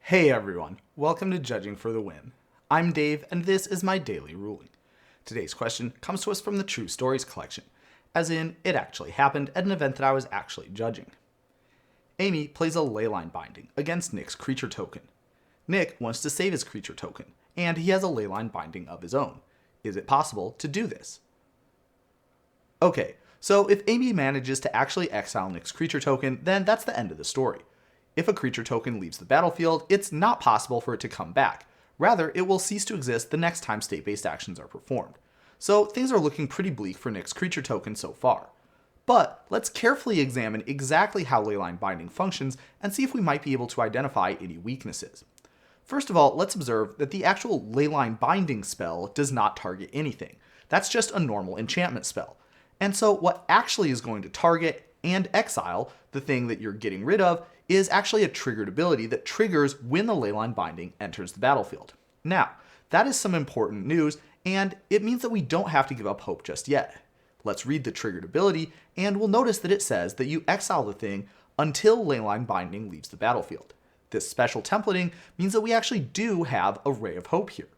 Hey everyone, welcome to Judging for the Win. I'm Dave, and this is my daily ruling. Today's question comes to us from the True Stories collection, as in, it actually happened at an event that I was actually judging. Amy plays a Leyline Binding against Nick's creature token. Nick wants to save his creature token, and he has a Leyline Binding of his own. Is it possible to do this? Okay, so if Amy manages to actually exile Nick's creature token, then that's the end of the story. If a creature token leaves the battlefield, it's not possible for it to come back. Rather, it will cease to exist the next time state-based actions are performed. So things are looking pretty bleak for Nick's creature token so far. But let's carefully examine exactly how Leyline Binding functions and see if we might be able to identify any weaknesses. First of all, let's observe that the actual Leyline Binding spell does not target anything. That's just a normal enchantment spell. And so what actually is going to target and exile the thing that you're getting rid of is actually a triggered ability that triggers when the Leyline Binding enters the battlefield. Now, that is some important news, and it means that we don't have to give up hope just yet. Let's read the triggered ability, and we'll notice that it says that you exile the thing until Leyline Binding leaves the battlefield. This special templating means that we actually do have a ray of hope here.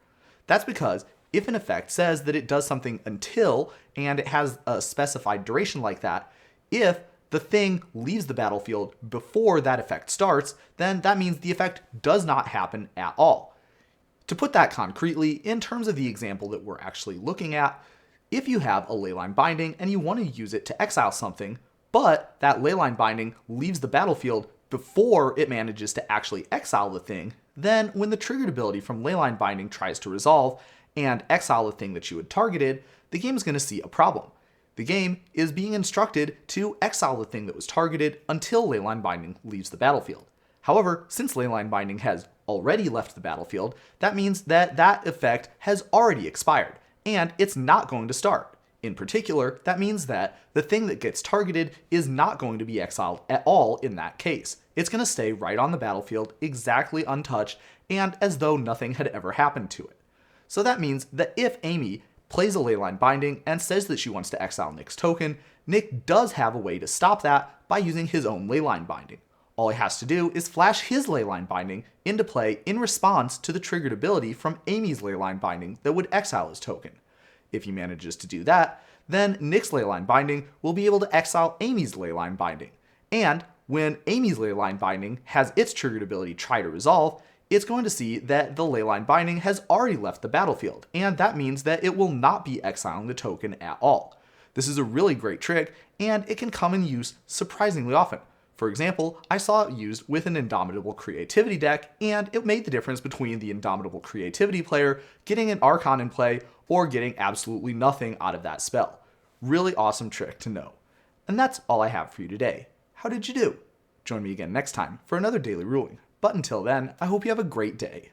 That's because if an effect says that it does something until, and it has a specified duration like that, if the thing leaves the battlefield before that effect starts, then that means the effect does not happen at all. To put that concretely, in terms of the example that we're actually looking at, if you have a Leyline Binding and you want to use it to exile something, but that Leyline Binding leaves the battlefield before it manages to actually exile the thing, then when the triggered ability from Leyline Binding tries to resolve and exile the thing that you had targeted, the game is going to see a problem. The game is being instructed to exile the thing that was targeted until Leyline Binding leaves the battlefield. However, since Leyline Binding has already left the battlefield, that means that that effect has already expired, and it's not going to start. In particular, that means that the thing that gets targeted is not going to be exiled at all in that case. It's going to stay right on the battlefield, exactly untouched, and as though nothing had ever happened to it. So that means that if Amy plays a Leyline Binding and says that she wants to exile Nick's token, Nick does have a way to stop that by using his own Leyline Binding. All he has to do is flash his Leyline Binding into play in response to the triggered ability from Amy's Leyline Binding that would exile his token. If he manages to do that, then Nick's Leyline Binding will be able to exile Amy's Leyline Binding. And when Amy's Leyline Binding has its triggered ability try to resolve, it's going to see that the Leyline Binding has already left the battlefield, and that means that it will not be exiling the token at all. This is a really great trick, and it can come in use surprisingly often. For example, I saw it used with an Indomitable Creativity deck, and it made the difference between the Indomitable Creativity player getting an Archon in play or getting absolutely nothing out of that spell. Really awesome trick to know. And that's all I have for you today. How did you do? Join me again next time for another daily ruling. But until then, I hope you have a great day.